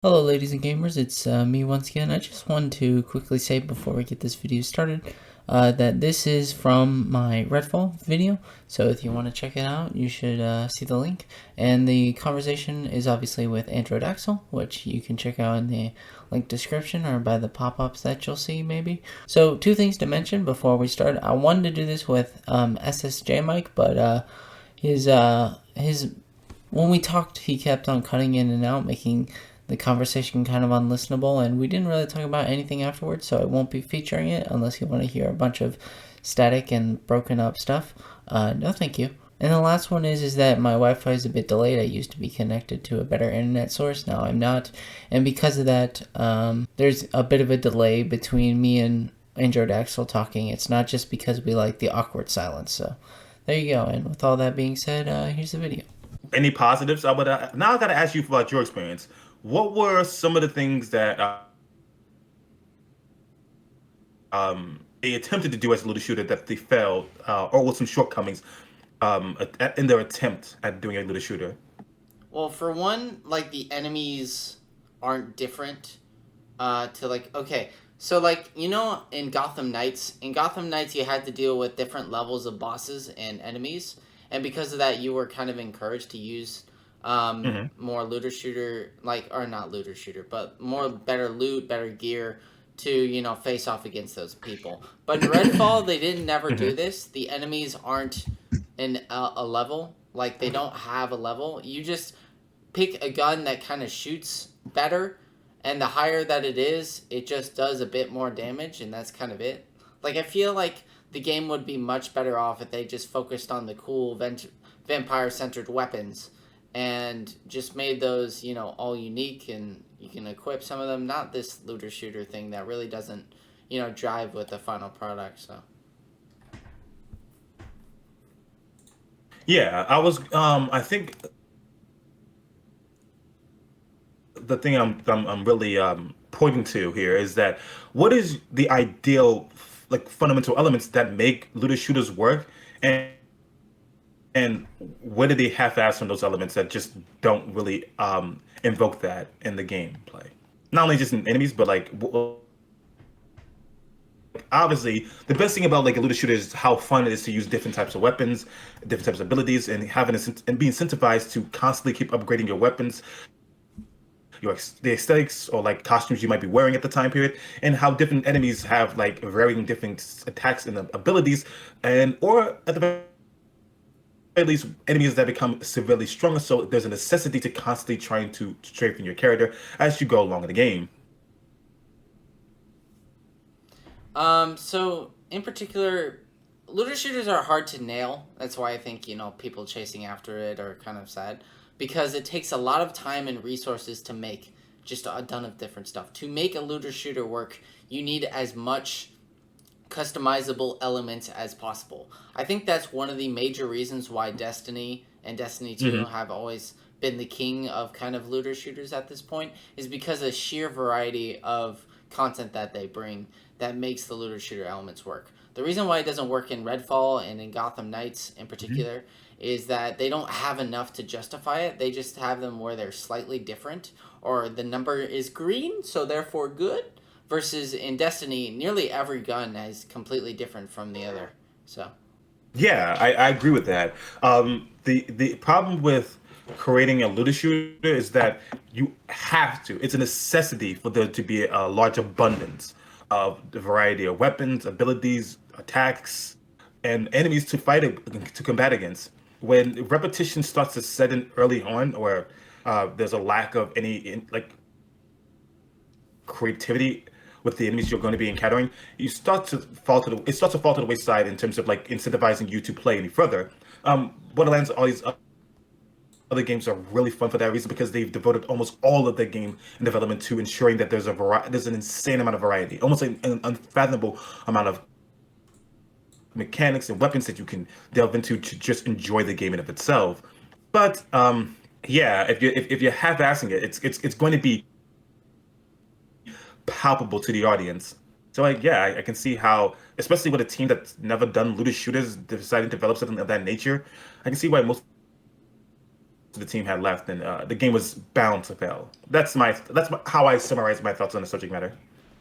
Hello ladies and gamers, it's me once again. I just wanted to quickly say before we get this video started that this is from my RedFall video, so if you want to check it out you should see the link. And the conversation is obviously with Android Axel, which you can check out in the link description or by the pop-ups that you'll see maybe. So two things to mention before we start. I wanted to do this with SSJ Mike, but his when we talked he kept on cutting in and out, making the conversation kind of unlistenable, and we didn't really talk about anything afterwards, so I won't be featuring it unless you want to hear a bunch of static and broken up stuff. No thank you. And the last one is that my Wi-Fi is a bit delayed. I used to be connected to a better internet source, now I'm not, and because of that, there's a bit of a delay between me and Android Axel talking. It's not just because we like the awkward silence, so there you go. And with all that being said, here's the video. Any positives? I would now I got to ask you about your experience. What were some of the things that they attempted to do as a looter shooter that they failed, or with some shortcomings in their attempt at doing a looter shooter? Well, for one, like the enemies aren't different. To like, okay, so like in Gotham Knights you had to deal with different levels of bosses and enemies, and because of that, you were kind of encouraged to use Hmm. more looter shooter, like, or not looter shooter, but more better loot, better gear to face off against those people. But in Redfall, they didn't never do Hmm. this. The enemies aren't in a level, like they don't have a level. You just pick a gun that kind of shoots better, and the higher that it is, it just does a bit more damage, and that's kind of it. Like, I feel like the game would be much better off if they just focused on the cool vampire centered weapons and just made those, all unique, and you can equip some of them. Not this looter shooter thing that really doesn't, drive with the final product. So, Yeah, I think the thing I'm really pointing to here is that what is the ideal like fundamental elements that make looter shooters work, and where do they half-ass on those elements that just don't really invoke that in the gameplay? Not only just in enemies, but like obviously the best thing about like a looter shooter is how fun it is to use different types of weapons, different types of abilities, and and being incentivized to constantly keep upgrading your weapons, the aesthetics or like costumes you might be wearing at the time period, and how different enemies have like varying different attacks and abilities, and or at the very least enemies that become severely stronger. So there's a necessity to constantly trying to strengthen your character as you go along in the game. so in particular, looter shooters are hard to nail. That's why I think people chasing after it are kind of sad, because it takes a lot of time and resources to make just a ton of different stuff. To make a looter shooter work, you need as much customizable elements as possible. I think that's one of the major reasons why Destiny and Destiny 2 Hmm. have always been the king of kind of looter shooters at this point, is because of the sheer variety of content that they bring that makes the looter shooter elements work. The reason why it doesn't work in Redfall and in Gotham Knights in particular is that they don't have enough to justify it. They just have them where they're slightly different, or the number is green, so therefore good. Versus in Destiny, nearly every gun is completely different from the other. So, Yeah, I agree with that. The problem with creating a looter shooter is that you have to. It's a necessity for there to be a large abundance of the variety of weapons, abilities, attacks, and enemies to to combat against. When repetition starts to set in early on, or there's a lack of like creativity with the enemies you're going to be encountering, it starts to fall to the wayside in terms of like incentivizing you to play any further. Borderlands, all these other games are really fun for that reason because they've devoted almost all of their game and development to ensuring that there's an insane amount of variety, almost an unfathomable amount of mechanics and weapons that you can delve into to just enjoy the game in of itself. But yeah, if you're half-assing it, it's going to be palpable to the audience. So like yeah, I can see how, especially with a team that's never done looter shooters deciding to develop something of that nature, I can see why most of the team had left, then the game was bound to fail. How I summarize my thoughts on the subject matter.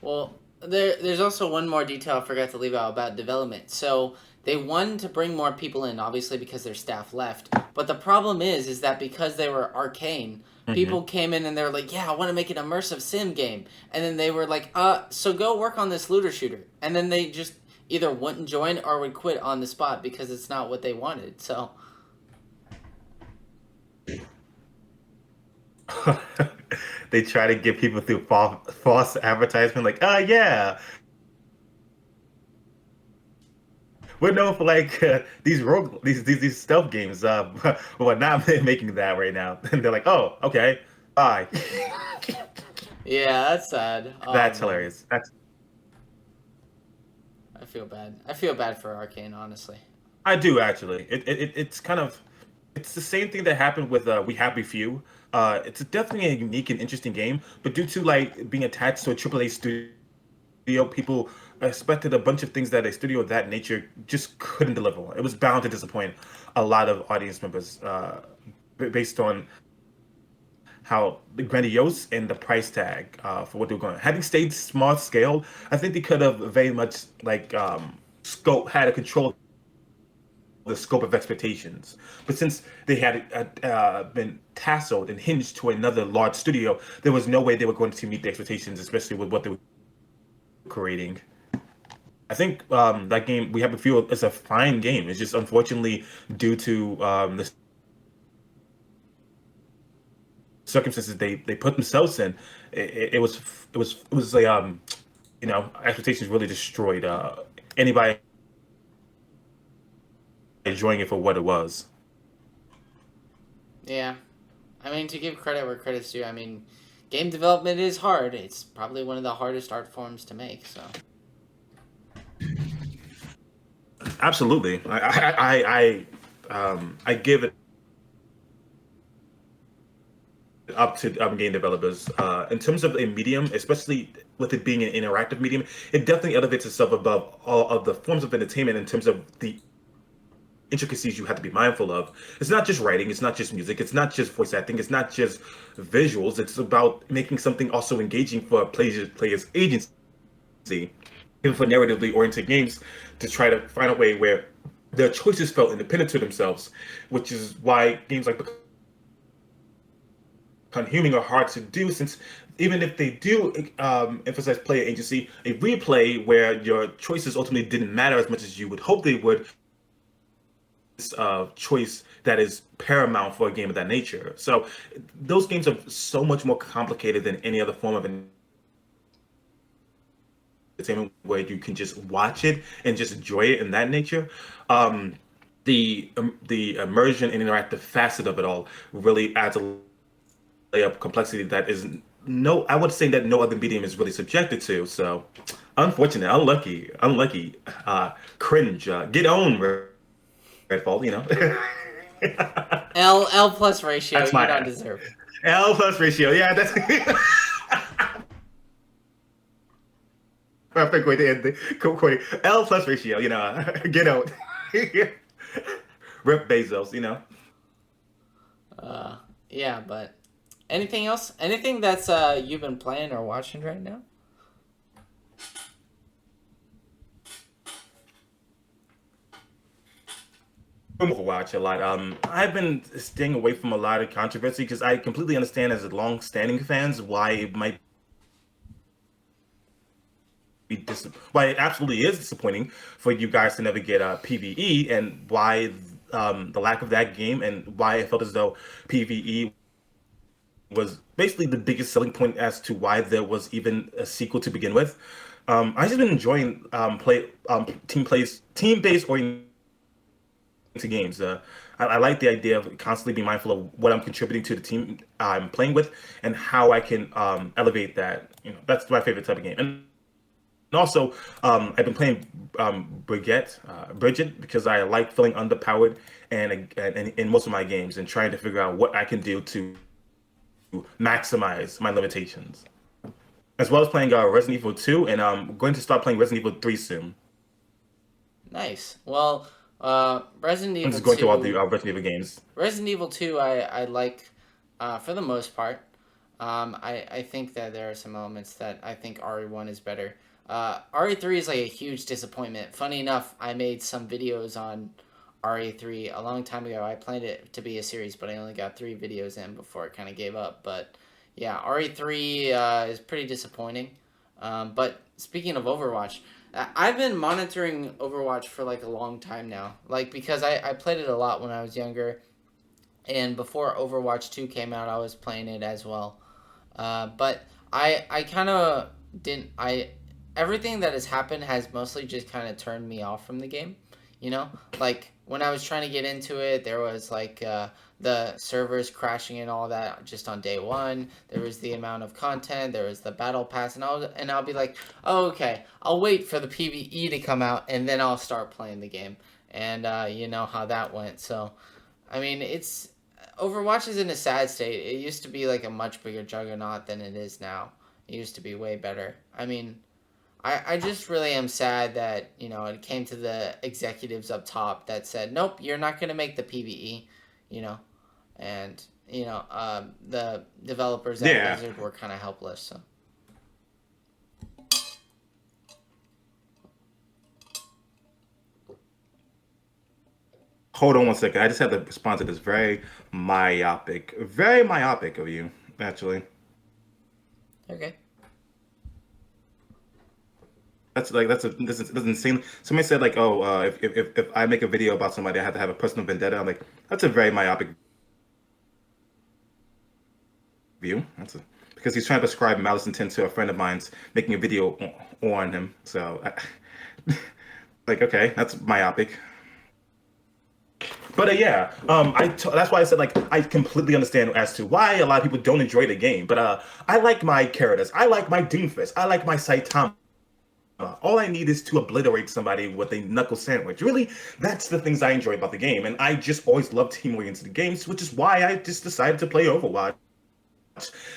Well, there's also one more detail I forgot to leave out about development. So they wanted to bring more people in, obviously because their staff left. But the problem is that because they were Arcane, people came in and they were like, "Yeah, I want to make an immersive sim game," and then they were like, so go work on this looter shooter," and then they just either wouldn't join or would quit on the spot because it's not what they wanted. So. They try to get people through false advertisement, like, yeah, we're known for like these stealth games, but we're not making that right now. And they're like, oh, okay, bye. Yeah, that's sad. Oh, That's man. hilarious. I feel bad. I feel bad for Arcane, honestly. I do actually. It's kind of it's the same thing that happened with We Happy Few. It's definitely a unique and interesting game, but due to like being attached to a AAA studio, people expected a bunch of things that a studio of that nature just couldn't deliver. It was bound to disappoint a lot of audience members, based on how grandiose and the price tag for what they were going. Having stayed small scale, I think they could have very much like had a control the scope of expectations. But since they had been tasseled and hinged to another large studio, there was no way they were going to meet the expectations, especially with what they were creating. I think that game, We Have a Few, is a fine game. It's just unfortunately due to the circumstances they put themselves in, it was a expectations really destroyed anybody enjoying it for what it was. Yeah. I mean, to give credit where credit's due, I mean, game development is hard. It's probably one of the hardest art forms to make, so. Absolutely. I give it up to game developers. In terms of a medium, especially with it being an interactive medium, it definitely elevates itself above all of the forms of entertainment in terms of the intricacies you have to be mindful of. It's not just writing, it's not just music, it's not just voice acting, it's not just visuals. It's about making something also engaging for players' agency, even for narratively oriented games, to try to find a way where their choices felt independent to themselves, which is why games like Conhuming are hard to do, since even if they do emphasize player agency, a replay where your choices ultimately didn't matter as much as you would hope they would, choice that is paramount for a game of that nature. So those games are so much more complicated than any other form of entertainment where you can just watch it and just enjoy it in that nature. The immersion and interactive facet of it all really adds a layer of complexity that is I would say that no other medium is really subjected to. So unfortunate, unlucky, cringe, get on, RedFall, L plus ratio, That's you my don't deserve. L plus ratio. Yeah, that's perfect way to end the recording. L plus ratio, get out. Rip Bezos, Yeah, but anything else? Anything that's you've been playing or watching right now? Overwatch a lot. I've been staying away from a lot of controversy because I completely understand as long-standing fans why it might be why it absolutely is disappointing for you guys to never get a PvE, and why the lack of that game, and why I felt as though PvE was basically the biggest selling point as to why there was even a sequel to begin with. I just been enjoying team-based oriented games. I like the idea of constantly being mindful of what I'm contributing to the team I'm playing with and how I can elevate that. That's my favorite type of game. And also, I've been playing Bridget, because I like feeling underpowered and in most of my games, and trying to figure out what I can do to maximize my limitations. As well as playing Resident Evil 2, and I'm going to start playing Resident Evil 3 soon. Nice. Well, Resident I'm Evil just going through all the 2. Resident Evil games. Resident Evil 2, I like, for the most part. I think that there are some elements that I think RE1 is better. RE3 is like a huge disappointment. Funny enough, I made some videos on RE3 a long time ago. I planned it to be a series, but I only got 3 videos in before I kind of gave up. But yeah, RE3 is pretty disappointing. But speaking of Overwatch, I've been monitoring Overwatch for like a long time now. Like, because I played it a lot when I was younger. And before Overwatch 2 came out, I was playing it as well. But I kind of didn't. Everything that has happened has mostly just kind of turned me off from the game. You know, like when I was trying to get into it, there was like the servers crashing and all that just on day one. There was the amount of content. There was the battle pass, and I'll be like, oh, okay, I'll wait for the PVE to come out, and then I'll start playing the game. And you know how that went. So, I mean, it's Overwatch is in a sad state. It used to be like a much bigger juggernaut than it is now. It used to be way better. I mean, I just really am sad that, you know, it came to the executives up top that said, nope, you're not going to make the PvE, you know, and, you know, the developers at Yeah. Blizzard were kind of helpless, so. Hold on one second. I just had to respond to this very myopic of you, actually. Okay. This is insane. Somebody said like, oh, if I make a video about somebody, I have to have a personal vendetta. I'm like, that's a very myopic view. Because he's trying to ascribe malice intent to a friend of mine's making a video on him. So, like, okay, that's myopic. But yeah, that's why I said like I completely understand as to why a lot of people don't enjoy the game. But I like my characters. I like my Doomfist. I like my Saitama. All I need is to obliterate somebody with a knuckle sandwich. Really, that's the things I enjoy about the game, and I just always love team oriented games, which is why I just decided to play Overwatch.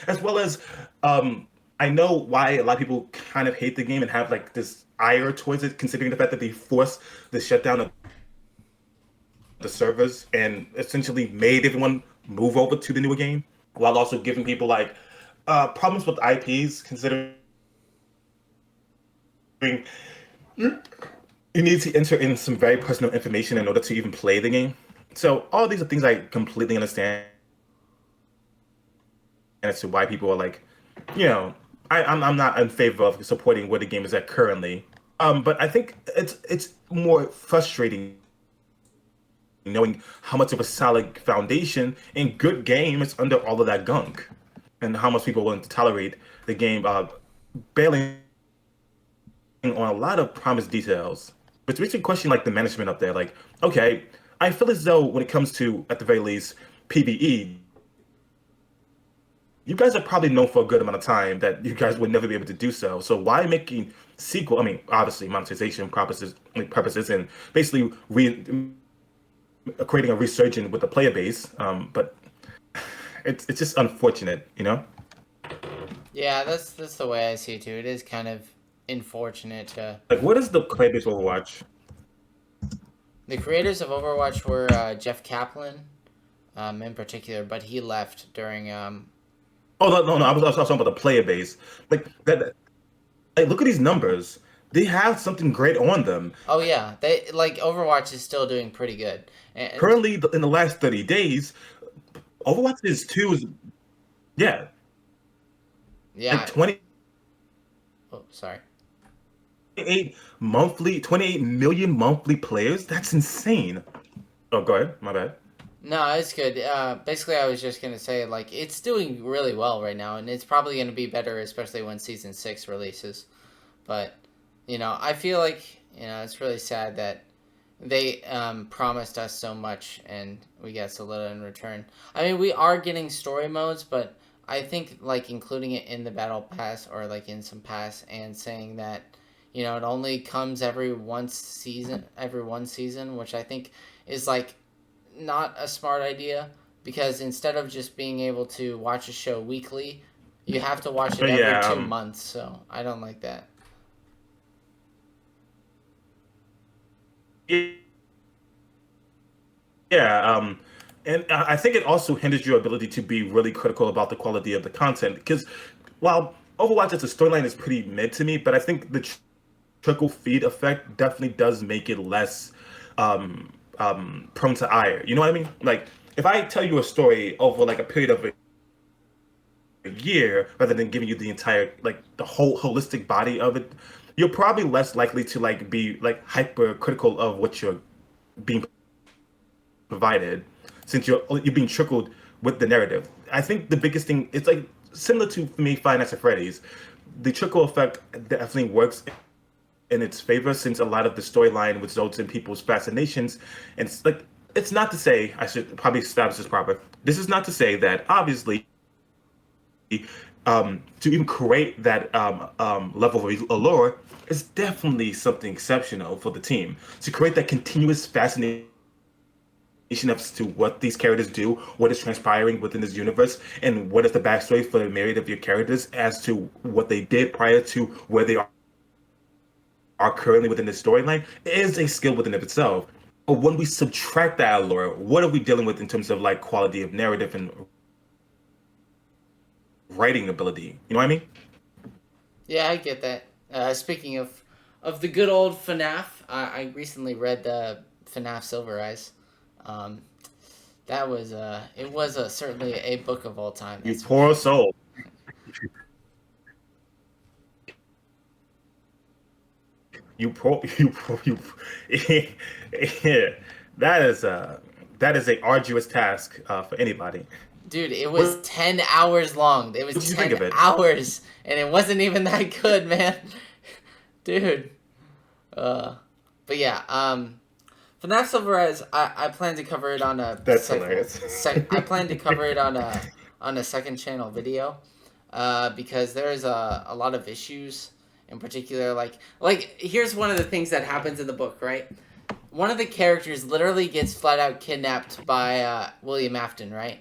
As well as, I know why a lot of people kind of hate the game and have like this ire towards it, considering the fact that they forced the shutdown of the servers and essentially made everyone move over to the newer game, while also giving people like problems with IPs, considering you need to enter in some very personal information in order to even play the game. So all these are things I completely understand as to why people are like, you know, I'm not in favor of supporting where the game is at currently. But I think it's more frustrating knowing how much of a solid foundation and good game is under all of that gunk, and how much people are willing to tolerate the game bailing on a lot of promised details. Which makes you question like the management up there. Like, okay, I feel as though when it comes to, at the very least, PvE, you guys are probably known for a good amount of time that you guys would never be able to do so. So why making sequel? I mean, obviously monetization purposes, and basically creating a resurgence with the player base. But it's just unfortunate, you know. Yeah, that's the way I see it too. It is kind of unfortunate to. Like, what is the player base Overwatch? The creators of Overwatch were Jeff Kaplan, in particular, but he left during. Oh no! I was talking about the player base. Like that. Like, look at these numbers. They have something great on them. Oh yeah, they like Overwatch is still doing pretty good. And Currently, in the last 30 days, Overwatch is yeah, yeah. like 20. Oh, sorry. 28 million monthly players. That's insane. Oh, go ahead. My bad. No, it's good. Basically, I was just gonna say like it's doing really well right now, and it's probably gonna be better, especially when season 6 releases. But you know, I feel like it's really sad that they promised us so much and we got so little in return. I mean, we are getting story modes, but I think like including it in the battle pass or like in some pass and saying that it only comes every one season, which I think is like not a smart idea, because instead of just being able to watch a show weekly, you have to watch it every 2 months. So I don't like that. Yeah, and I think it also hinders your ability to be really critical about the quality of the content. Because while Overwatch as a storyline is pretty mid to me, but I think the trickle feed effect definitely does make it less prone to ire. You know what I mean? Like if I tell you a story over like a period of a year rather than giving you the entire like the whole holistic body of it, you're probably less likely to like be like hyper critical of what you're being provided, since you're being trickled with the narrative. I think the biggest thing, it's like similar to, for me, Five Nights at Freddy's. The trickle effect definitely works in its favor, since a lot of the storyline results in people's fascinations. And it's like, it's not to say, I should probably establish this proper. This is not to say that obviously to even create that level of allure is definitely something exceptional for the team. To create that continuous fascination as to what these characters do, what is transpiring within this universe, and what is the backstory for the myriad of your characters as to what they did prior to where they are currently within the storyline, is a skill within of itself. But when we subtract that allure, what are we dealing with in terms of like quality of narrative and writing ability? You know what I mean? Yeah, I get that. Speaking of the good old FNAF, I recently read the FNAF Silver Eyes. Um, that was it was certainly a book of all time. You poor soul. You yeah, that is a arduous task for anybody. Dude, it was 10 hours long. It was What did you think 10 of it? hours, and it wasn't even that good, man. Dude. But yeah, FNAF Silver Eyes, I plan to cover it on a That's hilarious. I plan to cover it on a second channel video, because there's a lot of issues in particular. Like here's one of the things that happens in the book, right? One of the characters literally gets flat out kidnapped by William Afton, right?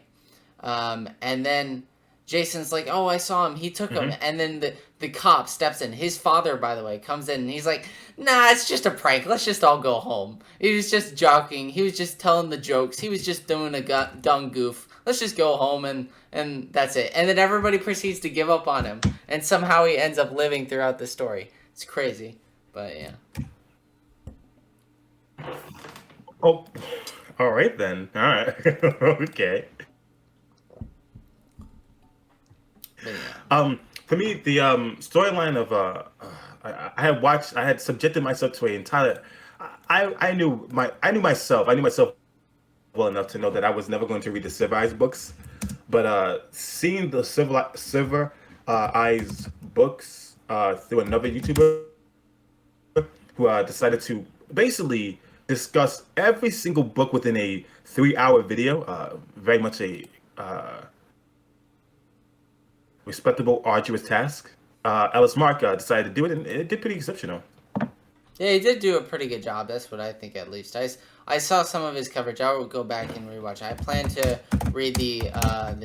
And then Jason's like, "Oh, I saw him. He took him." And then the cop steps in. His father, by the way, comes in and he's like, "Nah, it's just a prank. Let's just all go home." He was just joking. He was just telling the jokes. He was just doing a dumb goof. Let's just go home and that's it. And then everybody proceeds to give up on him. And somehow he ends up living throughout the story. It's crazy. But yeah. Oh, all right then. All right. Okay. But yeah. For me, the storyline of I had subjected myself to a entire. I knew myself well enough to know that I was never going to read the Silver Eyes books, but seeing the Silver Eyes books through another YouTuber who decided to basically discuss every single book within a 3-hour video, very much a respectable, arduous task. Ellis Mark decided to do it, and it did pretty exceptional. Yeah, he did do a pretty good job. That's what I think, at least. I saw some of his coverage. I will go back and rewatch. I plan to read the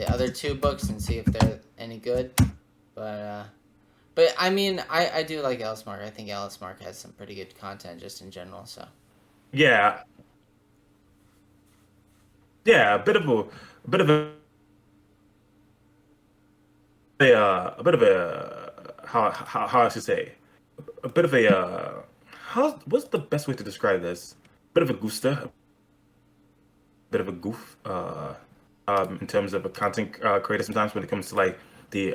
other two books and see if they're any good. But I mean, I do like Ellis Mark. I think Ellis Mark has some pretty good content just in general. So Yeah, yeah, a bit of a bit of a how I should say, a bit of a how what's the best way to describe this? Bit of a gooster, a bit of a goof, in terms of a content creator. Sometimes when it comes to like the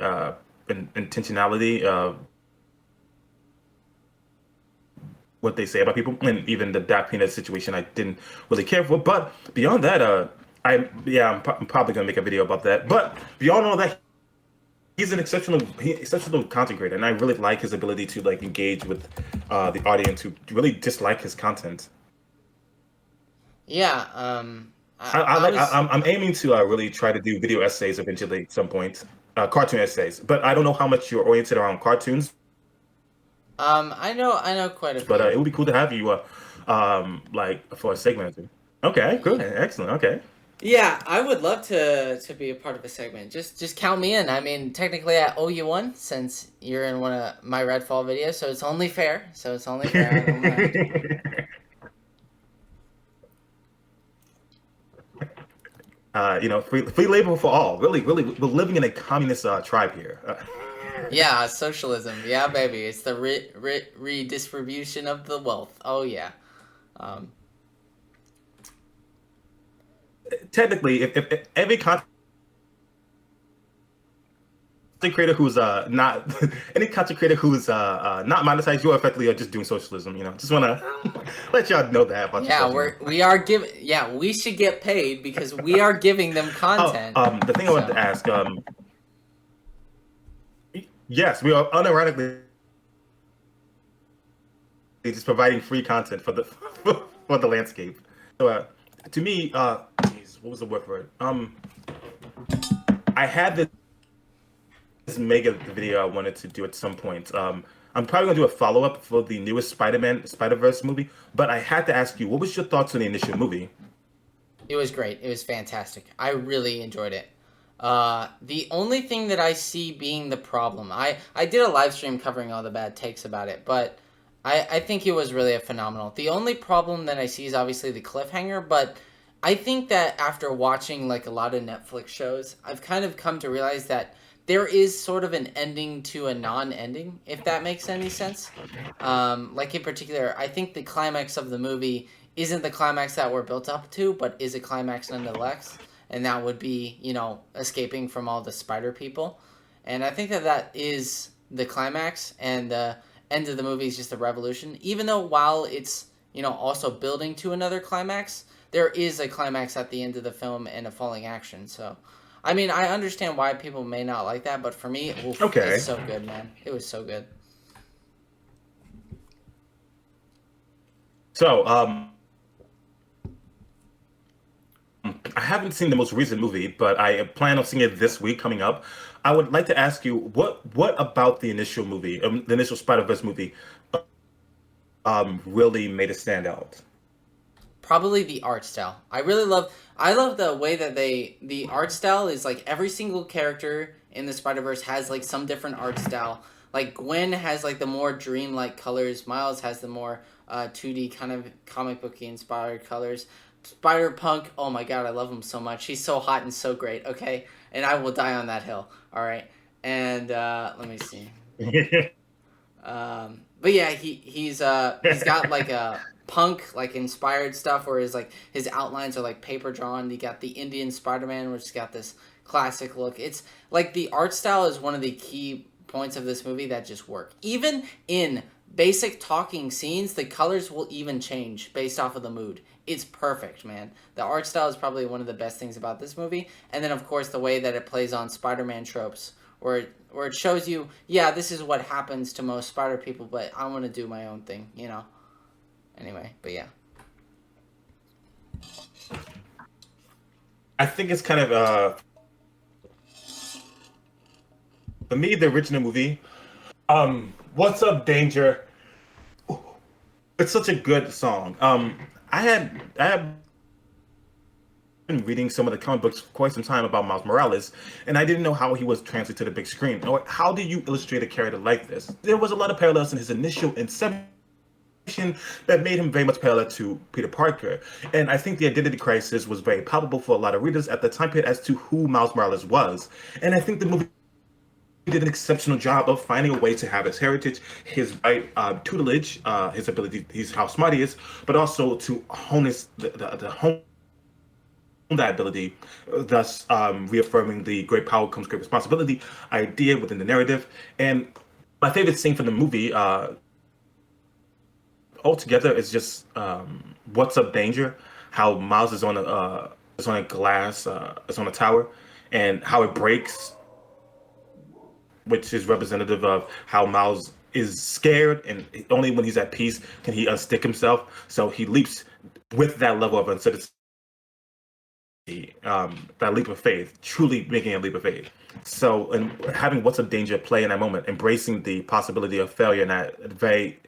intentionality of what they say about people, and even the Dak Peanut situation, I didn't really care for. But beyond that, I'm probably gonna make a video about that. But beyond all that, he's an exceptional content creator, and I really like his ability to like engage with the audience who really dislike his content. yeah, I'm aiming to really try to do video essays eventually at some point, cartoon essays. But I don't know how much you're oriented around cartoons. I know quite a few. But it would be cool to have you, like for a segment or two. Okay, good, excellent. Okay. Yeah, I would love to be a part of a segment. Just count me in. I mean, technically I owe you one since you're in one of my Redfall videos, so it's only fair. I don't mind. free labor for all. Really, really, we're living in a communist tribe here. Yeah, socialism. Yeah, baby. It's the redistribution of the wealth. Oh yeah. Um, Technically, if every content creator who's not any content creator who's not monetized, you're effectively just doing socialism. Just want to let y'all know that about yeah, yourself. we are giving. Yeah, we should get paid because we are giving them Oh, content. the thing I wanted to ask, yes, we are unironically just providing free content for the for the landscape. So, to me, geez, what was the word for it? I had this mega video I wanted to do at some point. I'm probably gonna do a follow up for the newest Spider-Verse movie, but I had to ask you, what was your thoughts on the initial movie? It was great. It was fantastic. I really enjoyed it. The only thing that I see being the problem, I did a live stream covering all the bad takes about it, but I think it was really a phenomenal. The only problem that I see is obviously the cliffhanger, but I think that after watching like a lot of Netflix shows, I've kind of come to realize that there is sort of an ending to a non-ending, if that makes any sense. Like in particular, I think the climax of the movie isn't the climax that we're built up to, but is a climax nonetheless, and that would be, escaping from all the spider people. And I think that that is the climax, and the end of the movie is just a revolution. Even though while it's, also building to another climax, there is a climax at the end of the film and a falling action. So, I mean, I understand why people may not like that, but for me, oof, Okay. it's so good, man. It was so good. So, I haven't seen the most recent movie, but I plan on seeing it this week coming up. I would like to ask you, what about the initial movie, the initial Spider-Verse movie, really made it stand out? Probably the art style. I love the way that the art style is like every single character in the Spider-Verse has like some different art style. Like Gwen has like the more dreamlike colors, Miles has the more 2D kind of comic booky inspired colors. Spider-Punk, oh my god, I love him so much. He's so hot and so great, okay? And I will die on that hill. All right. And let me see. But yeah, he's got like a punk like inspired stuff where his outlines are like paper drawn. You got the Indian Spider-Man, which has got this classic look. It's like the art style is one of the key points of this movie that just work. Even in basic talking scenes, the colors will even change based off of the mood. It's perfect, man. The art style is probably one of the best things about this movie. And then of course the way that it plays on Spider-Man tropes where it shows you, yeah, this is what happens to most spider people, but I want to do my own thing, Anyway, but yeah. I think it's kind of for me the original movie. What's Up, Danger? It's such a good song. I had been reading some of the comic books for quite some time about Miles Morales, and I didn't know how he was translated to the big screen. Or how do you illustrate a character like this? There was a lot of parallels in his initial inception that made him very much parallel to Peter Parker. And I think the identity crisis was very palpable for a lot of readers at the time period as to who Miles Morales was. And I think the movie did an exceptional job of finding a way to have his heritage, his right tutelage, his ability, how smart he is, but also to hone the hone that ability, thus reaffirming the great power comes great responsibility idea within the narrative. And my favorite scene from the movie altogether is just "What's Up, Danger?" How Miles is on a glass, is on a tower, and how it breaks, which is representative of how Miles is scared, and only when he's at peace can he unstick himself. So he leaps with that level of uncertainty, that leap of faith, truly making a leap of faith. So, and having "What's Up, Danger" play in that moment, embracing the possibility of failure in that very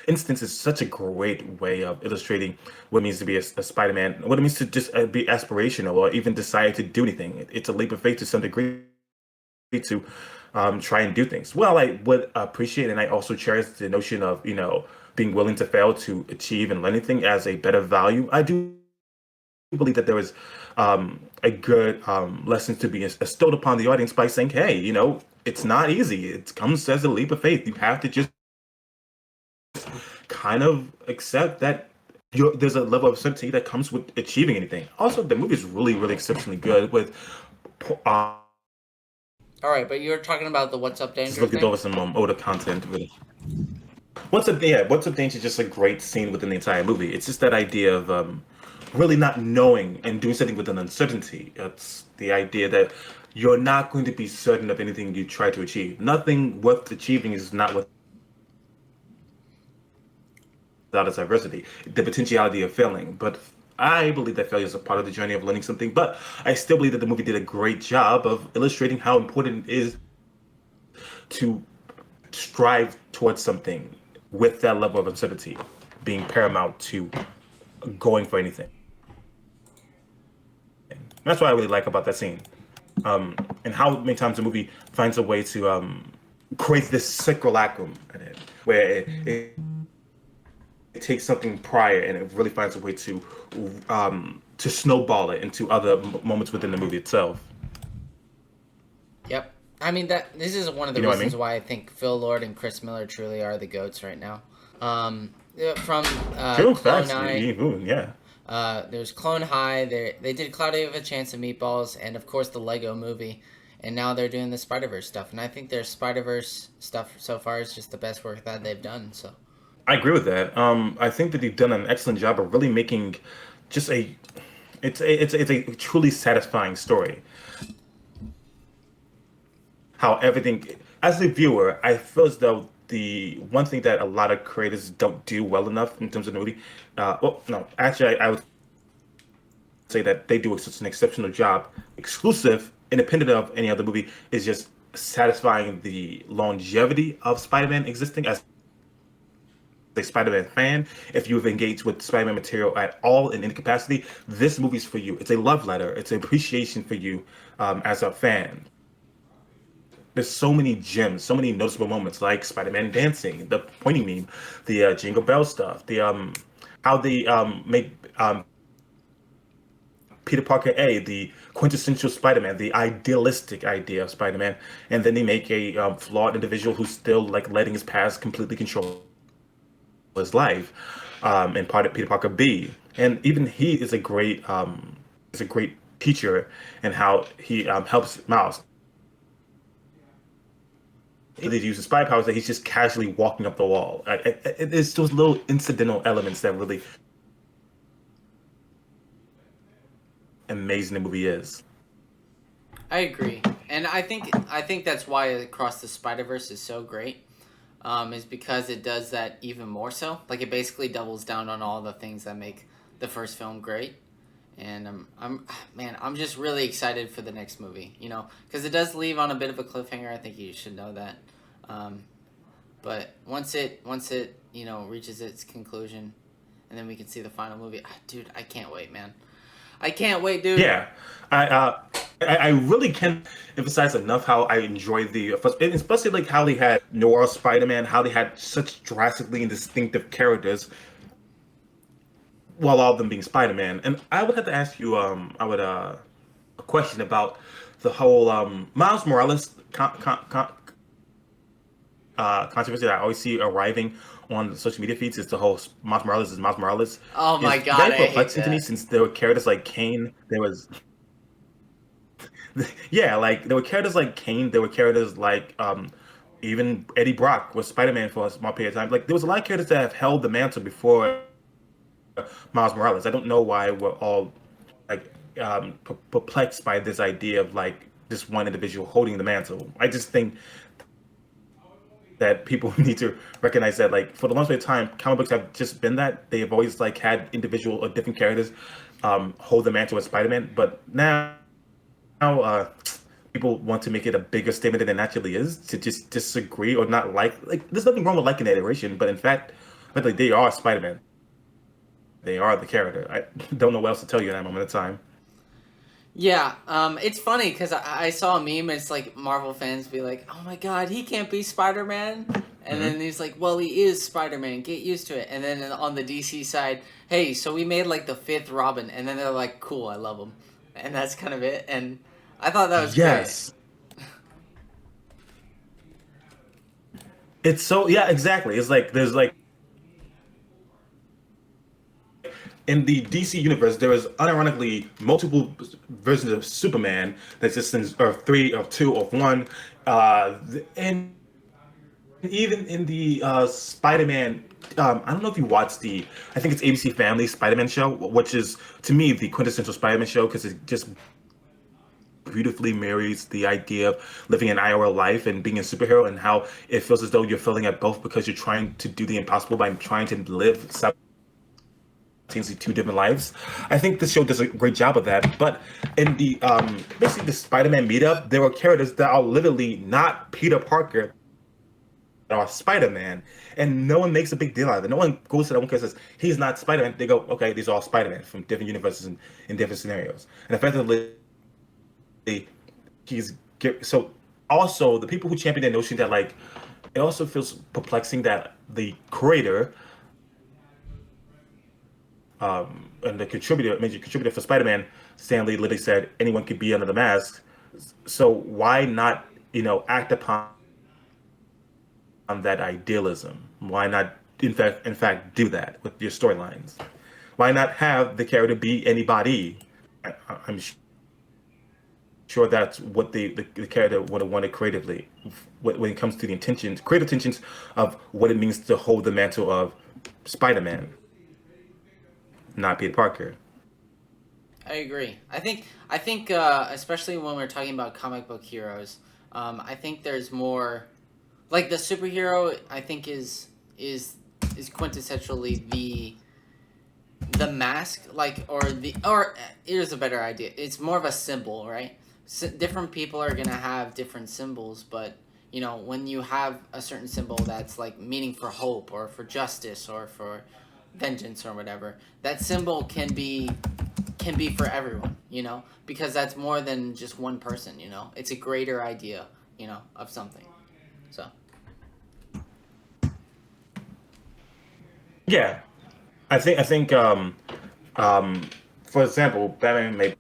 instance is such a great way of illustrating what it means to be a Spider-Man, what it means to just be aspirational or even decide to do anything. It's a leap of faith to some degree to try and do things. Well, I would appreciate, and I also cherish the notion of being willing to fail to achieve and learn anything as a better value. I do believe that there was a good lesson to be bestowed upon the audience by saying, hey, it's not easy. It comes as a leap of faith. You have to just kind of accept that there's a level of certainty that comes with achieving anything. Also, the movie is really, really exceptionally good with All right, but you're talking about the What's Up just Danger looking thing? over some older content. Really. What's Up Danger is just a great scene within the entire movie. It's just that idea of really not knowing and doing something with an uncertainty. It's the idea that you're not going to be certain of anything you try to achieve. Nothing worth achieving is not without its adversity. The potentiality of failing, but I believe that failure is a part of the journey of learning something. But I still believe that the movie did a great job of illustrating how important it is to strive towards something with that level of uncertainty being paramount to going for anything. That's what I really like about that scene. And how many times the movie finds a way to create this simulacrum in it, where it takes something prior and it really finds a way to snowball it into other moments within the movie itself. Yep. I mean this is one of the You know what I reasons mean? why I think Phil Lord and Chris Miller truly are the goats right now. From True Clone facts. Eye, Yeah. there's Clone High. They did Cloudy with a Chance of Meatballs, and of course the Lego Movie, and now they're doing the Spider-Verse stuff. And I think their Spider-Verse stuff so far is just the best work that they've done. So I agree with that. I think that they've done an excellent job of really making just it's a truly satisfying story. How everything, as a viewer, I feel as though the one thing that a lot of creators don't do well enough in terms of the movie, well, no, actually, I would say that they do such an exceptional job, exclusive, independent of any other movie, is just satisfying the longevity of Spider-Man existing as a Spider-Man fan. If you've engaged with Spider-Man material at all in any capacity, this movie's for you. It's a love letter. It's an appreciation for you as a fan. There's so many gems, so many noticeable moments, like Spider-Man dancing, the pointing meme, the Jingle Bell stuff, the how they make Peter Parker the quintessential Spider-Man, the idealistic idea of Spider-Man, and then they make a flawed individual who's still like letting his past completely control his life, and part of Peter Parker B, and even he is a great teacher and how he helps Miles. They use the spy powers that he's just casually walking up the wall. It's those little incidental elements that really amazing the movie is. I agree, and I think that's why Across the Spider-Verse is so great. Is because it does that even more so. Like it basically doubles down on all the things that make the first film great. And I'm just really excited for the next movie. Because it does leave on a bit of a cliffhanger. I think you should know that. Um, but once it reaches its conclusion, and then we can see the final movie. Dude, I can't wait, man. I can't wait, dude. Yeah, I really can't emphasize enough how I enjoyed the first, and especially like how they had noir Spider-Man, how they had such drastically and distinctive characters, while all of them being Spider-Man. And I would have to ask you, a question about the whole Miles Morales controversy that I always see arriving on the social media feeds. Is the whole Miles Morales is Miles Morales. Oh my It's god, very I hate perplexing to me that. since there were characters like Kane. There was yeah, like there were characters like Kane. There were characters like even Eddie Brock was Spider-Man for a small period of time. Like there was a lot of characters that have held the mantle before Miles Morales. I don't know why we're all like perplexed by this idea of like this one individual holding the mantle. I just think that people need to recognize that like for the longest period of time, comic books have just been that they have always like had individual or different characters hold the mantle as Spider-Man, but now people want to make it a bigger statement than it actually is to just disagree or not like there's nothing wrong with liking that iteration, but in fact, like they are Spider-Man. They are the character. I don't know what else to tell you in that moment of time. Yeah, it's funny because I saw a meme. It's like Marvel fans be like, "Oh my God, he can't be Spider Man," And then he's like, well, he is Spider-Man. Get used to it. And then on the DC side, hey, so we made like the 5th Robin. And then they're like, cool, I love him. And that's kind of it. And I thought that was Yes. It's so, yeah, exactly. It's like there's like in the DC universe, there is unironically multiple versions of Superman that exists in Earth 3, Earth 2, Earth 1. And even in the Spider-Man, I don't know if you watched I think it's ABC Family Spider-Man show, which is, to me, the quintessential Spider-Man show because it just beautifully marries the idea of living an IRL life and being a superhero and how it feels as though you're failing at both because you're trying to do the impossible by trying to live simultaneously 2 different lives. I think the show does a great job of that. But in the basically the Spider-Man meetup, there were characters that are literally not Peter Parker, that are Spider-Man, and no one makes a big deal out of it. No one goes to that one and says he's not Spider-Man. They go, okay, these are all Spider-Man from different universes and in different scenarios, and effectively so also the people who champion the notion that like it also feels perplexing that the creator and the major contributor for Spider-Man, Stan Lee, literally said anyone could be under the mask. So why not, act upon that idealism? Why not, in fact, do that with your storylines? Why not have the character be anybody? I'm sure that's what the character would have wanted creatively when it comes to the creative intentions of what it means to hold the mantle of Spider-Man, not Peter Parker. I agree. I think, especially when we're talking about comic book heroes, I think there's more, like the superhero. I think is quintessentially the mask, like or here's a better idea. It's more of a symbol, right? Different people are gonna have different symbols, but when you have a certain symbol that's like meaning for hope or for justice or for vengeance or whatever, that symbol can be for everyone, because that's more than just one person, it's a greater idea, of something. So Yeah, I think for example, Batman may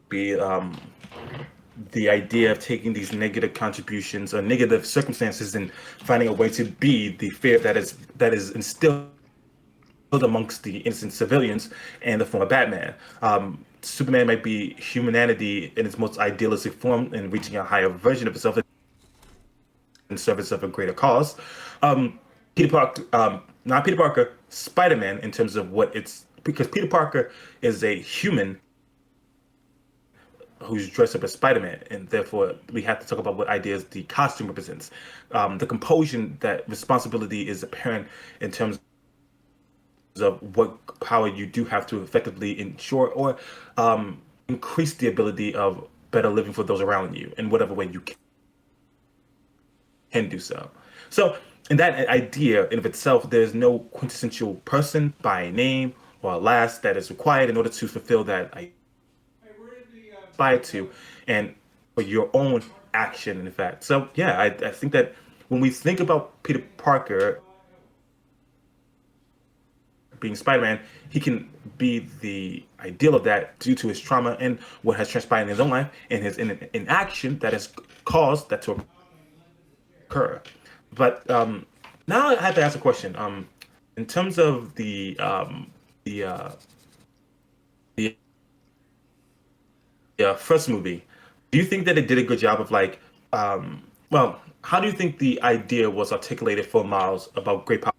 be the idea of taking these negative contributions or negative circumstances and finding a way to be the fear that is instilled amongst the innocent civilians in the form of Batman. Superman might be humanity in its most idealistic form and reaching a higher version of itself in service of a greater cause. Peter Parker, not Peter Parker, Spider-Man in terms of because Peter Parker is a human who's dressed up as Spider-Man, and therefore we have to talk about what ideas the costume represents. The compulsion, that responsibility is apparent in terms of what power you do have to effectively ensure or increase the ability of better living for those around you in whatever way you can do so. So in that idea in of itself, there's no quintessential person by name or last that is required in order to fulfill that aspire to, and for your own action, in fact. So yeah, I think that when we think about Peter Parker being Spider-Man, he can be the ideal of that due to his trauma and what has transpired in his own life and his inaction that has caused that to occur. But now I have to ask a question. In terms of the first movie, do you think that it did a good job of well, how do you think the idea was articulated for Miles about great power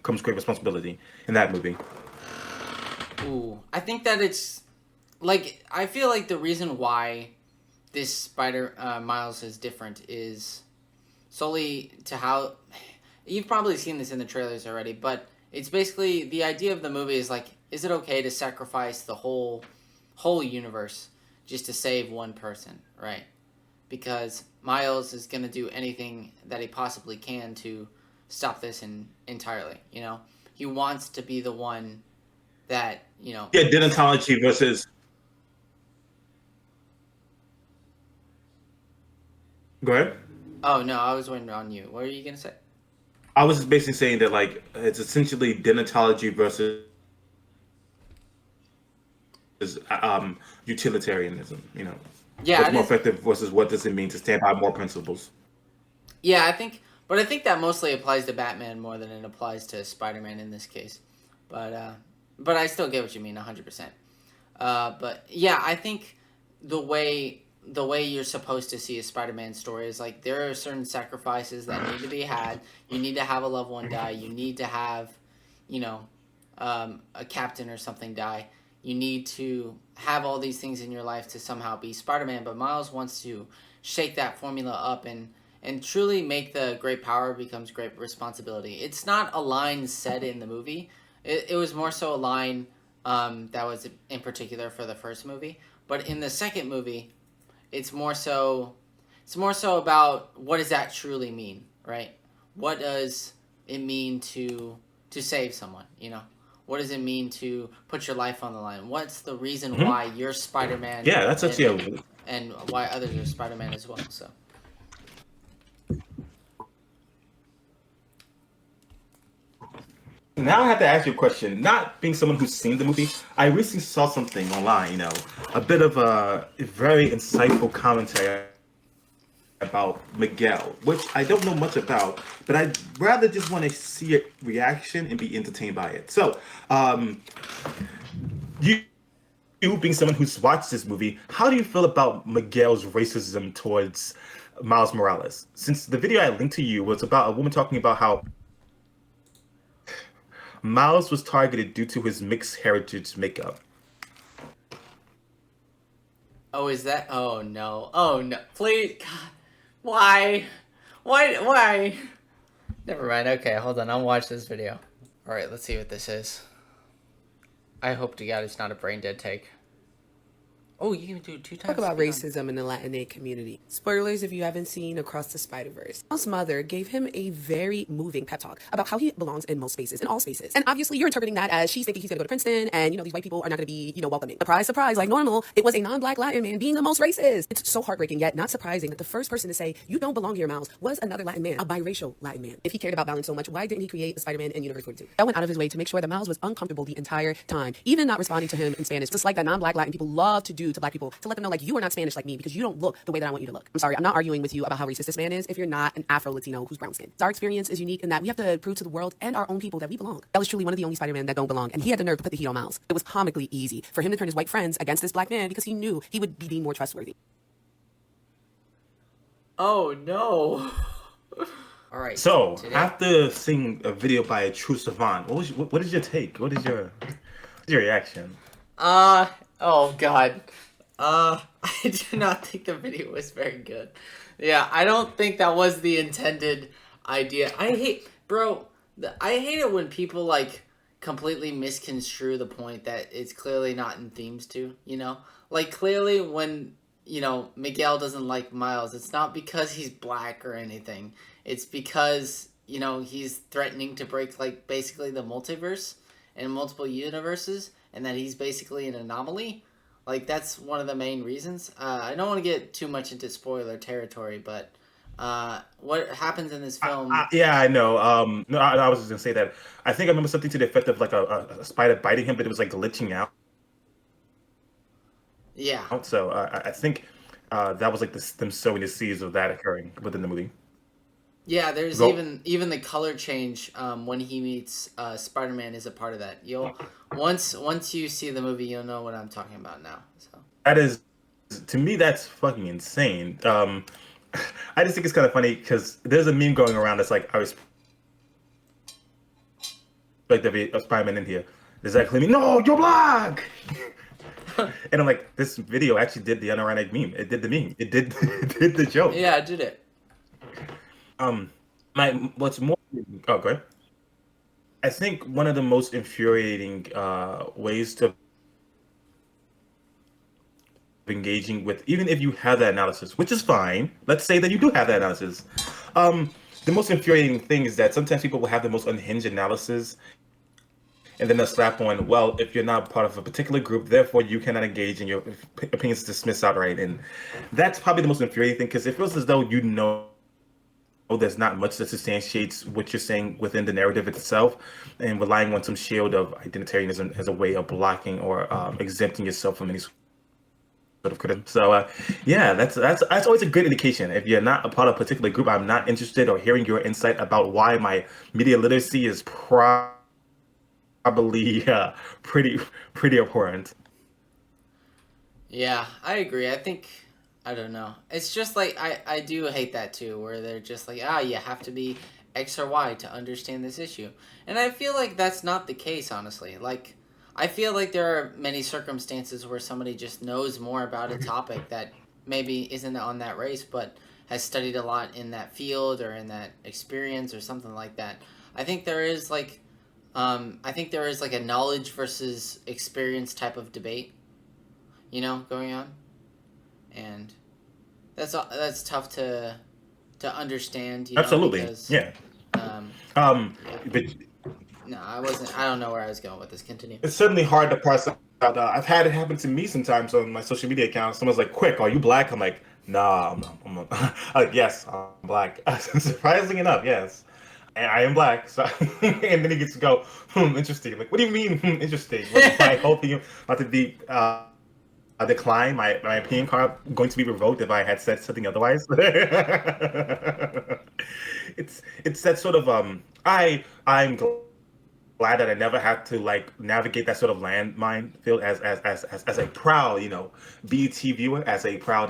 comes great responsibility in that movie? Ooh, I think that it's like, I feel like the reason why this Miles is different is solely to how you've probably seen this in the trailers already, but it's basically the idea of the movie is like, is it okay to sacrifice the whole universe just to save one person, right? Because Miles is going to do anything that he possibly can to stop this entirely, He wants to be the one that, Yeah, denatology versus... Go ahead. Oh no, I was waiting on you. What are you gonna say? I was just basically saying that like it's essentially denatology versus utilitarianism. You know, Yeah, what's it more is. effective versus what does it mean to stand by more principles. Yeah, but I think that mostly applies to Batman more than it applies to Spider-Man in this case. But I still get what you mean, 100%. But yeah, I think the way you're supposed to see a Spider-Man story is like there are certain sacrifices that need to be had. You need to have a loved one die. You need to have, you know, a captain or something die. You need to have all these things in your life to somehow be Spider-Man. But Miles wants to shake that formula up and truly make the great power becomes great responsibility. It's not a line said in the movie. It was more so a line that was in particular for the first movie. But in the second movie, it's more so about what does that truly mean, right? What does it mean to save someone? You know, what does it mean to put your life on the line? What's the reason why you're Spider-Man? Yeah, that's actually and why others are Spider-Man as well. So. Now I have to ask you a question. Not being someone who's seen the movie, I recently saw something online. You know, a bit of a very insightful commentary about Miguel, which I don't know much about, but I'd rather just want to see a reaction and be entertained by it. So, you being someone who's watched this movie, how do you feel about Miguel's racism towards Miles Morales? Since the video I linked to you was about a woman talking about how Miles was targeted due to his mixed heritage makeup. Oh, is that? Oh no! Oh no! Please, God, why? Why? Never mind. Okay, hold on. I'll watch this video. All right, let's see what this is. I hope to God it's not a brain dead take. Oh, you can do it 2 times. Talk about racism in the Latinx community. Spoilers if you haven't seen Across the Spider-Verse. Miles' mother gave him a very moving pep talk about how he belongs in most spaces, in all spaces. And obviously you're interpreting that as she's thinking he's gonna go to Princeton and, these white people are not gonna be, welcoming. Surprise, surprise, like normal, it was a non-black Latin man being the most racist. It's so heartbreaking, yet not surprising that the first person to say, you don't belong here, Miles, was another Latin man, a biracial Latin man. If he cared about balance so much, why didn't he create the Spider-Man in Universe 42? That went out of his way to make sure that Miles was uncomfortable the entire time, even not responding to him in Spanish, just like that non-black Latin people love to do to black people, to let them know like you are not Spanish like me because you don't look the way that I want you to look. I'm sorry, I'm not arguing with you about how racist this man is if you're not an Afro-Latino who's brown skinned. Our experience is unique in that we have to prove to the world and our own people that we belong. That was truly one of the only Spider-Man that don't belong, and he had the nerve to put the heat on Miles. It was comically easy for him to turn his white friends against this black man because he knew he would be deemed more trustworthy. Oh no! All right. So after seeing a video by a true savant, what is your take? What is your reaction? Oh God. I do not think the video was very good. Yeah, I don't think that was the intended idea. I hate it when people like completely misconstrue the point that it's clearly not in themes to, Like clearly when, Miguel doesn't like Miles, it's not because he's black or anything. It's because, he's threatening to break like basically the multiverse and multiple universes and that he's basically an anomaly. Like, that's one of the main reasons. I don't want to get too much into spoiler territory, but what happens in this film... yeah, I know. No, I was just going to say that. I think I remember something to the effect of, like, a spider biting him, but it was, like, glitching out. Yeah. So I think that was, like, them sowing the seeds of that occurring within the movie. Yeah, there's even the color change when he meets Spider-Man is a part of that. Once you see the movie, you'll know what I'm talking about now. So that is, to me, that's fucking insane. I just think it's kind of funny because there's a meme going around that's like, I respect the Spider-Man in here. Does that clearly mean, no, you're black? And I'm like, this video actually did the unironic meme. It did the meme. It did the joke. Yeah, it did it. What's more? Oh, go ahead. I think one of the most infuriating ways to engaging with, even if you have that analysis, which is fine. Let's say that you do have that analysis. The most infuriating thing is that sometimes people will have the most unhinged analysis, and then they'll slap on, well, if you're not part of a particular group, therefore you cannot engage and your opinions dismissed outright. And that's probably the most infuriating thing, because it feels as though there's not much that substantiates what you're saying within the narrative itself, and relying on some shield of identitarianism as a way of blocking or exempting yourself from any sort of criticism. So yeah, that's always a good indication. If you're not a part of a particular group, I'm not interested or hearing your insight about why my media literacy is probably pretty abhorrent. Yeah, I agree. I don't know. It's just like I do hate that too, where they're just like, you have to be X or Y to understand this issue. And I feel like that's not the case, honestly. Like, I feel like there are many circumstances where somebody just knows more about a topic that maybe isn't on that race, but has studied a lot in that field or in that experience or something like that. I think there is like, a knowledge versus experience type of debate, going on, and that's tough to understand. Absolutely, because, yeah. yeah. But No, I don't know where I was going with this. Continue. it's certainly hard to parse out. I've had it happen to me sometimes on my social media account. Someone's like, "Quick, are you black?" I'm like, "Nah, I'm not." Like, yes, I'm black. Surprisingly enough, yes, and I am black. So, and then he gets to go, interesting. I'm like, what do you mean, interesting? Was I hoping not to be decline my opinion card going to be revoked if I had said something otherwise? It's that sort of I'm glad that I never had to like navigate that sort of landmine field as a proud, BET viewer, as a proud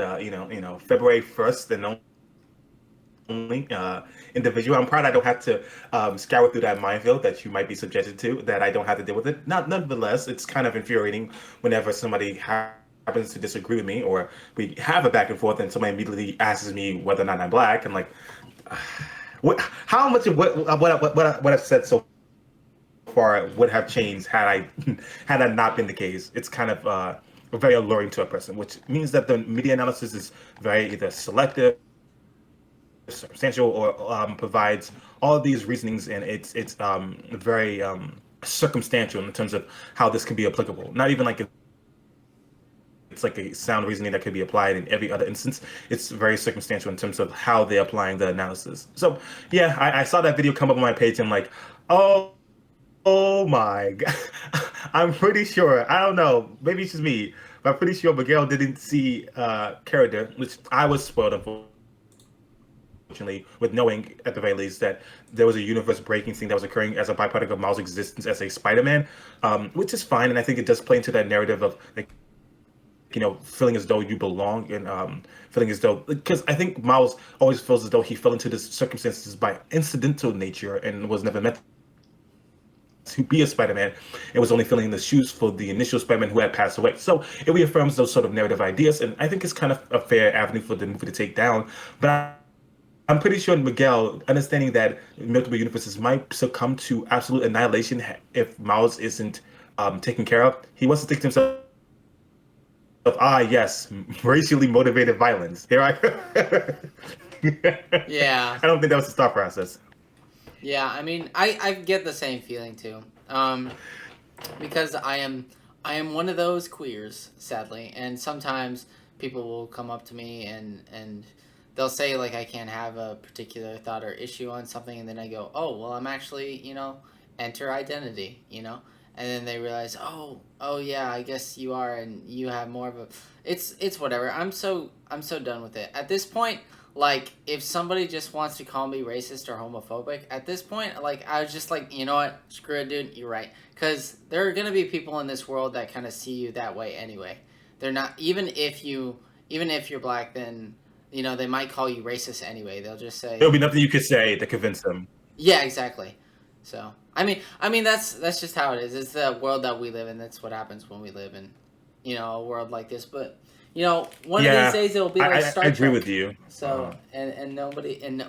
February 1st and only individual. I'm proud I don't have to scour through that minefield that you might be subjected to, that I don't have to deal with it. Nonetheless, it's kind of infuriating whenever somebody happens to disagree with me, or we have a back and forth and somebody immediately asks me whether or not I'm black, and like, how much of what I've said so far would have changed had that not been the case. It's kind of very alluring to a person, which means that the media analysis is very either selective, substantial, or provides all these reasonings, and it's very circumstantial in terms of how this can be applicable. Not even like it's like a sound reasoning that could be applied in every other instance. It's very circumstantial in terms of how they're applying the analysis. So yeah, I saw that video come up on my page, and I'm like, oh my God. I'm pretty sure, I don't know, maybe it's just me, but I'm pretty sure Miguel didn't see character, which I was spoiled, unfortunately, with knowing at the very least that there was a universe breaking thing that was occurring as a byproduct of Miles' existence as a Spider-Man, which is fine, and I think it does play into that narrative of like, feeling as though you belong, and feeling as though, because I think Miles always feels as though he fell into this circumstances by incidental nature and was never meant to be a Spider-Man. It was only filling in the shoes for the initial Spider-Man who had passed away. So it reaffirms those sort of narrative ideas, and I think it's kind of a fair avenue for the movie to take down. But I'm pretty sure Miguel, understanding that multiple universes might succumb to absolute annihilation if Miles isn't taken care of, he wants to think to himself, yes, racially motivated violence. Here I Yeah. I don't think that was the thought process. Yeah, I mean, I get the same feeling too. Because I am one of those queers, sadly, and sometimes people will come up to me and they'll say like I can't have a particular thought or issue on something, and then I go, oh well, I'm actually enter identity, and then they realize, oh yeah, I guess you are, and you have more of a. It's whatever. I'm so done with it at this point. Like, if somebody just wants to call me racist or homophobic, at this point, like, I was just like, you know what? Screw it, dude. You're right. Because there are going to be people in this world that kind of see you that way anyway. They're not, even if you're black, then, they might call you racist anyway. They'll just say... There'll be nothing you could say to convince them. Yeah, exactly. So, I mean, that's just how it is. It's the world that we live in. That's what happens when we live in, a world like this. But... one of these days it'll be like Star Trek. I agree with you. So, and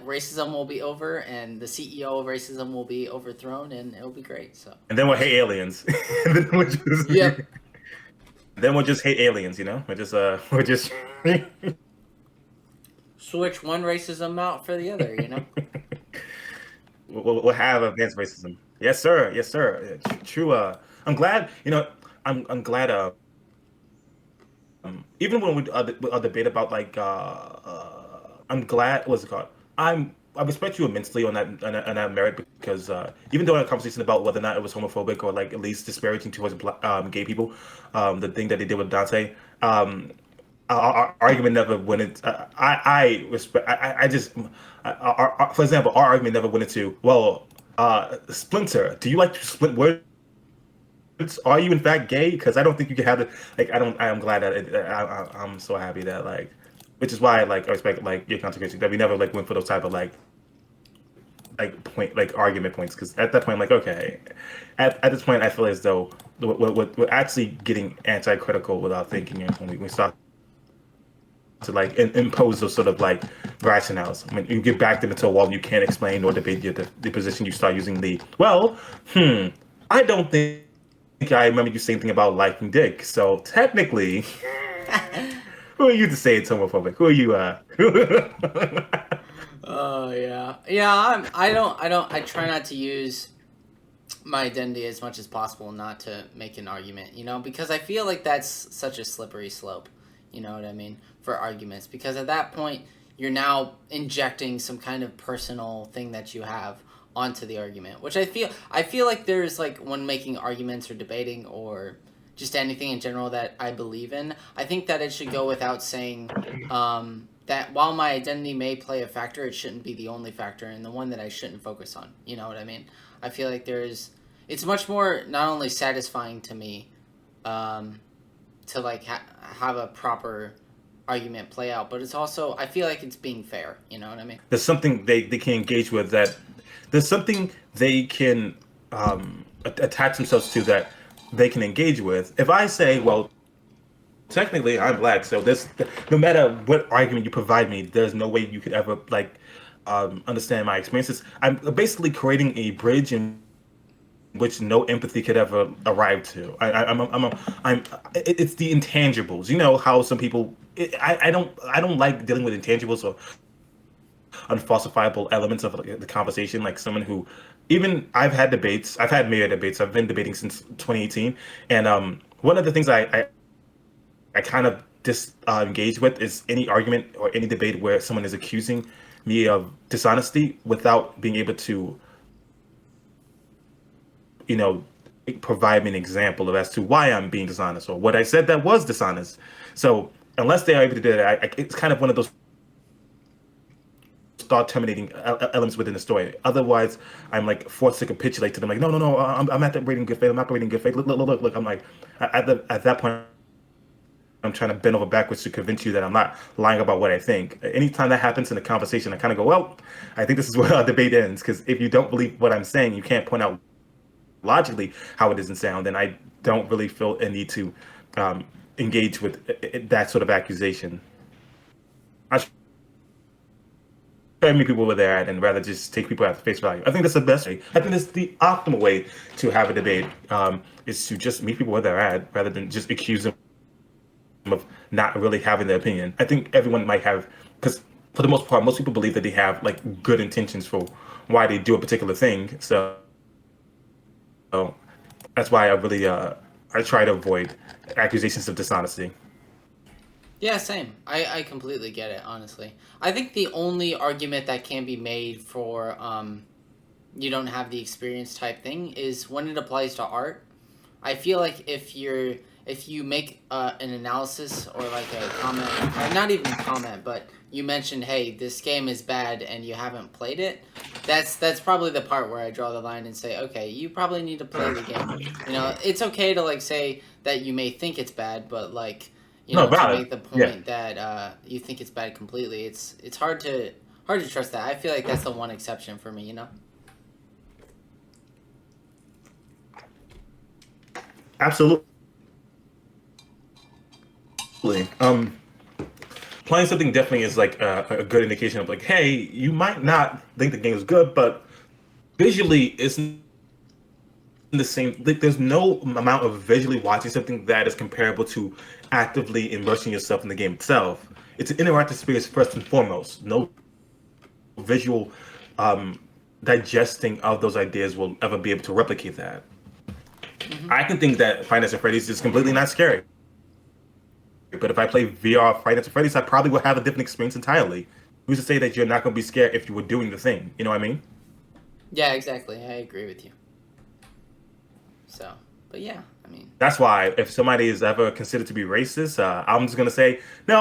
racism will be over, and the CEO of racism will be overthrown, and it'll be great. So. And then we'll hate aliens. And then we'll just, yep. Then we'll just hate aliens. We're just switch one racism out for the other. We'll have advanced racism. Yes, sir. Yes, sir. True. I'm glad. I'm glad. Even when we debate about like, I'm glad. What's it called? I respect you immensely on that merit because even though in a conversation about whether or not it was homophobic or like at least disparaging towards gay people, the thing that they did with Dante, our argument never went into. I respect. I just, for example, our argument never went into. Well, Splinter, do you like to split words? Are you in fact gay? Because I don't think you can have it. Like I don't. I'm glad that I'm so happy that like, which is why like I respect like your contribution that we never like went for those type of point like argument points because at that point I'm like okay, at this point I feel as though we're actually getting anti-critical without thinking and when we start to like impose those sort of like rationales. I mean, you get backed into a wall, you can't explain or debate the position. You start using the I don't think I remember you saying anything about liking dick. So technically, who are you to say it's homophobic? Who are you? Oh yeah, yeah. I try not to use my identity as much as possible, not to make an argument. Because I feel like that's such a slippery slope. You know what I mean? For arguments, because at that point you're now injecting some kind of personal thing that you have onto the argument, which I feel like there's like when making arguments or debating or just anything in general that I believe in, I think that it should go without saying that while my identity may play a factor, it shouldn't be the only factor and the one that I shouldn't focus on. You know what I mean? I feel like it's much more not only satisfying to me to like have a proper argument play out, but it's also I feel like it's being fair. You know what I mean? There's something they can engage with that. There's something they can attach themselves to that they can engage with. If I say, well, technically I'm black, so this no matter what argument you provide me, there's no way you could ever like understand my experiences. I'm basically creating a bridge in which no empathy could ever arrive to. It's the intangibles. You know how some people. I don't like dealing with intangibles or unfalsifiable elements of like, the conversation. Like someone who, even I've had debates. I've had myriad debates. I've been debating since 2018, and one of the things I kind of engage with is any argument or any debate where someone is accusing me of dishonesty without being able to provide me an example of as to why I'm being dishonest or what I said that was dishonest. So unless they are able to do that, it's kind of one of those start terminating elements within the story. Otherwise, I'm like forced to capitulate to them. Like, no, I'm not rating good faith. I'm not rating good faith. Look. I'm like, at that point, I'm trying to bend over backwards to convince you that I'm not lying about what I think. Anytime that happens in a conversation, I kind of go, well, I think this is where our debate ends. Because if you don't believe what I'm saying, you can't point out logically how it doesn't sound, and I don't really feel a need to engage with that sort of accusation. I try to meet people where they're at and rather just take people at face value. I think that's the best way. I think that's the optimal way to have a debate, is to just meet people where they're at rather than just accuse them of not really having their opinion. I think everyone might have, because for the most part, most people believe that they have like good intentions for why they do a particular thing. So that's why I really I try to avoid accusations of dishonesty. Yeah, same. I completely get it, honestly. I think the only argument that can be made for you don't have the experience type thing is when it applies to art. I feel like if you make an analysis or like a comment, or not even a comment, but you mentioned, hey, this game is bad and you haven't played it, that's probably the part where I draw the line and say, okay, you probably need to play the game. It's okay to like say that you may think it's bad, but like to make the point that you think it's bad completely, it's hard to trust that. I feel like that's the one exception for me. Absolutely. Playing something definitely is like a good indication of like, hey, you might not think the game is good, but visually it's the same. Like, there's no amount of visually watching something that is comparable to actively immersing yourself in the game itself. It's an interactive experience first and foremost. No visual digesting of those ideas will ever be able to replicate that. I can think that Five Nights at Freddy's is completely not scary. But if I play VR Five Nights at Freddy's, I probably would have a different experience entirely. Who's to say that you're not going to be scared if you were doing the thing? You know what I mean? Yeah, exactly. I agree with you. So, but yeah, I mean, That's why if somebody is ever considered to be racist, I'm just going to say, no,